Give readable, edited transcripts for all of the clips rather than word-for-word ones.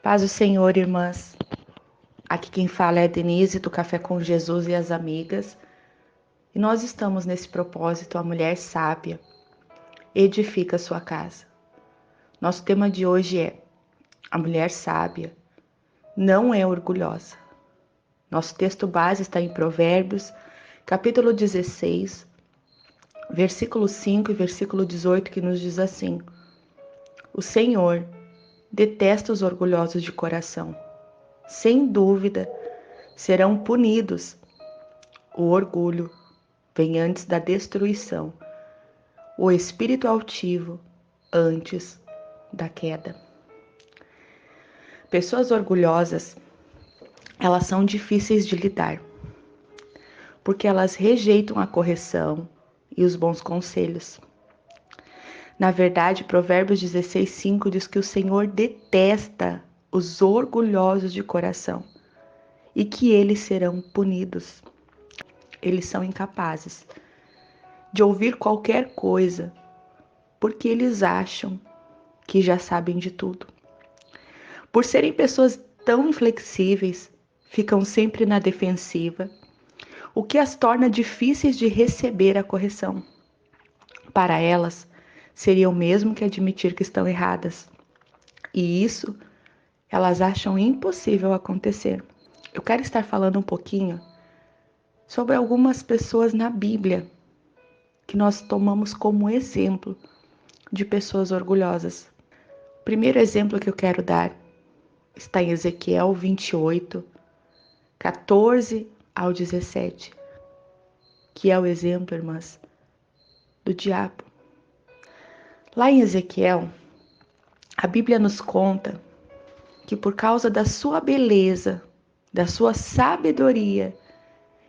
Paz do Senhor, irmãs. Aqui quem fala é a Denise, do Café com Jesus e as Amigas. E nós estamos nesse propósito, a mulher sábia edifica sua casa. Nosso tema de hoje é: a mulher sábia não é orgulhosa. Nosso texto base está em Provérbios, capítulo 16, versículo 5 e versículo 18, que nos diz assim: O Senhor detesta os orgulhosos de coração. Sem dúvida, serão punidos. O orgulho vem antes da destruição, o espírito altivo antes da queda. Pessoas orgulhosas, elas são difíceis de lidar, porque elas rejeitam a correção e os bons conselhos. Na verdade, Provérbios 16:5 diz que o Senhor detesta os orgulhosos de coração e que eles serão punidos. Eles são incapazes de ouvir qualquer coisa, porque eles acham que já sabem de tudo. Por serem pessoas tão inflexíveis, ficam sempre na defensiva, o que as torna difíceis de receber a correção. Para elas, seria o mesmo que admitir que estão erradas. E isso elas acham impossível acontecer. Eu quero estar falando um pouquinho sobre algumas pessoas na Bíblia que nós tomamos como exemplo de pessoas orgulhosas. O primeiro exemplo que eu quero dar está em Ezequiel 28, 14 ao 17, que é o exemplo, irmãs, do diabo. Lá em Ezequiel, a Bíblia nos conta que por causa da sua beleza, da sua sabedoria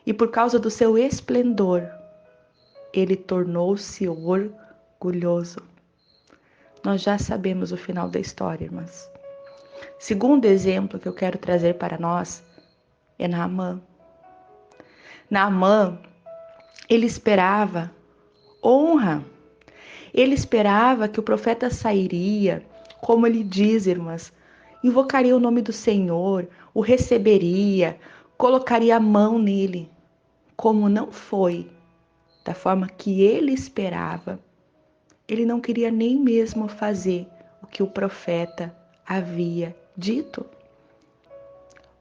e por causa do seu esplendor, ele tornou-se orgulhoso. Nós já sabemos o final da história, irmãs. Segundo exemplo que eu quero trazer para nós é Naamã. Naamã, ele esperava honra. Ele esperava que o profeta sairia, como ele diz, irmãs, invocaria o nome do Senhor, o receberia, colocaria a mão nele. Como não foi da forma que ele esperava, ele não queria nem mesmo fazer o que o profeta havia dito.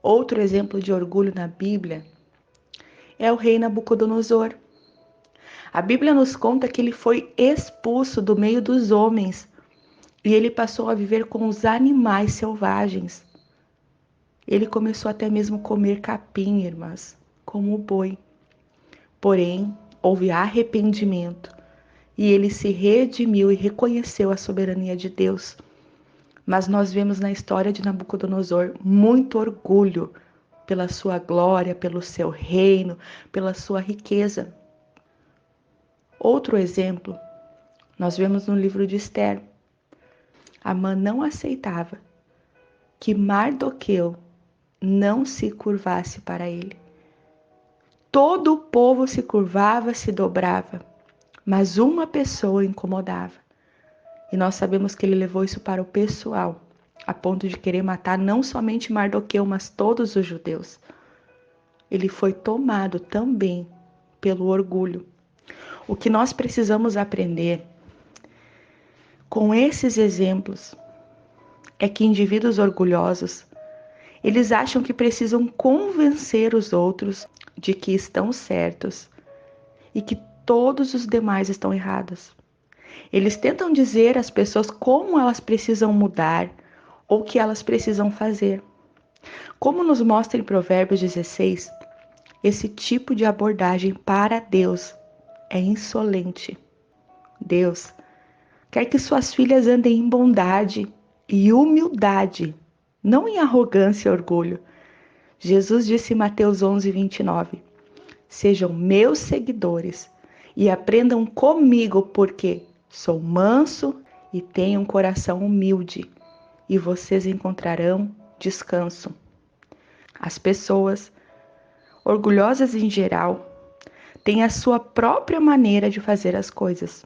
Outro exemplo de orgulho na Bíblia é o rei Nabucodonosor. A Bíblia nos conta que ele foi expulso do meio dos homens e ele passou a viver com os animais selvagens. Ele começou até mesmo a comer capim, irmãs, como o boi. Porém, houve arrependimento e ele se redimiu e reconheceu a soberania de Deus. Mas nós vemos na história de Nabucodonosor muito orgulho pela sua glória, pelo seu reino, pela sua riqueza. Outro exemplo, nós vemos no livro de Esther. Amã não aceitava que Mardoqueu não se curvasse para ele. Todo o povo se curvava, se dobrava, mas uma pessoa incomodava. E nós sabemos que ele levou isso para o pessoal, a ponto de querer matar não somente Mardoqueu, mas todos os judeus. Ele foi tomado também pelo orgulho. O que nós precisamos aprender com esses exemplos é que indivíduos orgulhosos, eles acham que precisam convencer os outros de que estão certos e que todos os demais estão errados. Eles tentam dizer às pessoas como elas precisam mudar ou o que elas precisam fazer. Como nos mostra em Provérbios 16, esse tipo de abordagem para Deus é insolente. Deus quer que suas filhas andem em bondade e humildade, não em arrogância e orgulho. Jesus disse em Mateus 11:29, sejam meus seguidores e aprendam comigo, porque sou manso e tenho um coração humilde, e vocês encontrarão descanso. As pessoas orgulhosas em geral têm a sua própria maneira de fazer as coisas.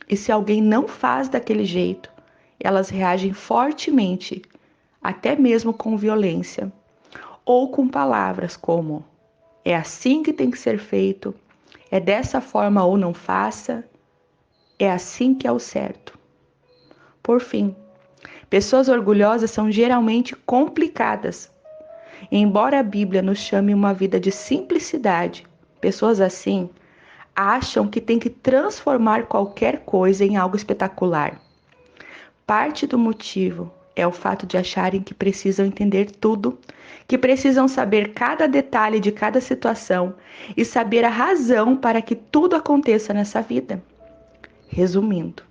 E se alguém não faz daquele jeito, elas reagem fortemente até mesmo com violência, ou com palavras como é assim que tem que ser feito, é dessa forma ou não faça, é assim que é o certo. Por fim, pessoas orgulhosas são geralmente complicadas. Embora a Bíblia nos chame uma vida de simplicidade, pessoas assim acham que tem que transformar qualquer coisa em algo espetacular. Parte do motivo é o fato de acharem que precisam entender tudo, que precisam saber cada detalhe de cada situação e saber a razão para que tudo aconteça nessa vida. Resumindo,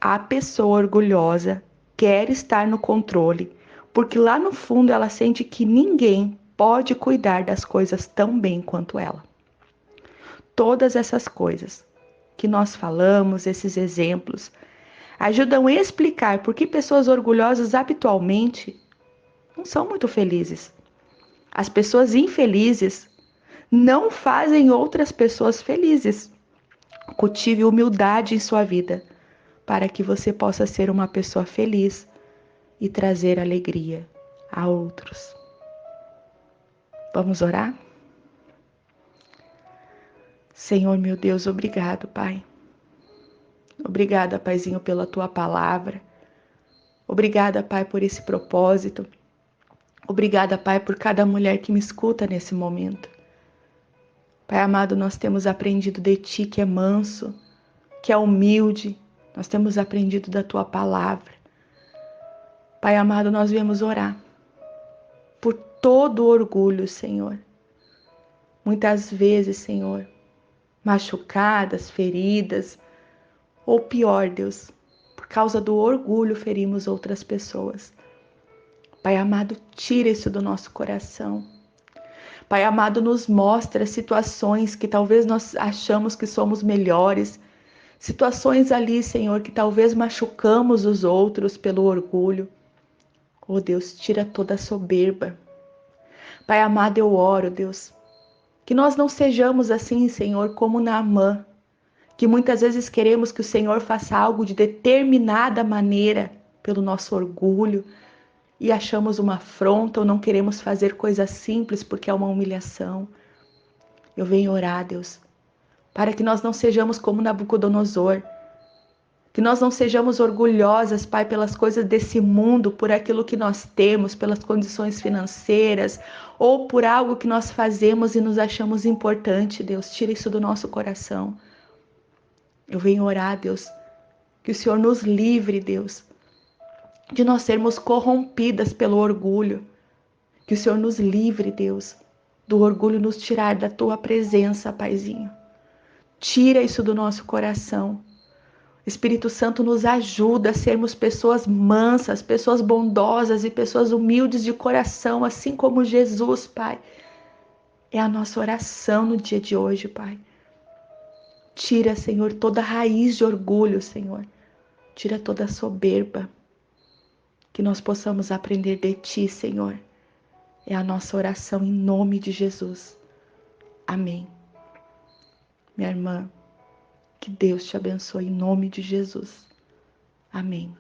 a pessoa orgulhosa quer estar no controle, porque lá no fundo ela sente que ninguém pode cuidar das coisas tão bem quanto ela. Todas essas coisas que nós falamos, esses exemplos, ajudam a explicar por que pessoas orgulhosas habitualmente não são muito felizes. As pessoas infelizes não fazem outras pessoas felizes. Cultive humildade em sua vida para que você possa ser uma pessoa feliz e trazer alegria a outros. Vamos orar? Senhor meu Deus, obrigado, Pai. Obrigada, Paizinho, pela tua palavra. Obrigada, Pai, por esse propósito. Obrigada, Pai, por cada mulher que me escuta nesse momento. Pai amado, nós temos aprendido de Ti que é manso, que é humilde. Nós temos aprendido da Tua palavra. Pai amado, nós viemos orar por todo o orgulho, Senhor. Muitas vezes, Senhor, machucadas, feridas, ou pior, Deus, por causa do orgulho ferimos outras pessoas. Pai amado, tira isso do nosso coração. Pai amado, nos mostra situações que talvez nós achamos que somos melhores, situações ali, Senhor, que talvez machucamos os outros pelo orgulho. Oh Deus, tira toda a soberba. Pai amado, eu oro, Deus, que nós não sejamos assim, Senhor, como Naamã, que muitas vezes queremos que o Senhor faça algo de determinada maneira pelo nosso orgulho e achamos uma afronta ou não queremos fazer coisas simples porque é uma humilhação. Eu venho orar, Deus, para que nós não sejamos como Nabucodonosor, que nós não sejamos orgulhosas, Pai, pelas coisas desse mundo, por aquilo que nós temos, pelas condições financeiras, ou por algo que nós fazemos e nos achamos importante, Deus. Tira isso do nosso coração. Eu venho orar, Deus, que o Senhor nos livre, Deus, de nós sermos corrompidas pelo orgulho. Que o Senhor nos livre, Deus, do orgulho nos tirar da Tua presença, Paizinho. Tira isso do nosso coração. Espírito Santo nos ajuda a sermos pessoas mansas, pessoas bondosas e pessoas humildes de coração, assim como Jesus, Pai. É a nossa oração no dia de hoje, Pai. Tira, Senhor, toda raiz de orgulho, Senhor. Tira toda a soberba. Que nós possamos aprender de Ti, Senhor. É a nossa oração em nome de Jesus. Amém. Minha irmã, que Deus te abençoe em nome de Jesus. Amém.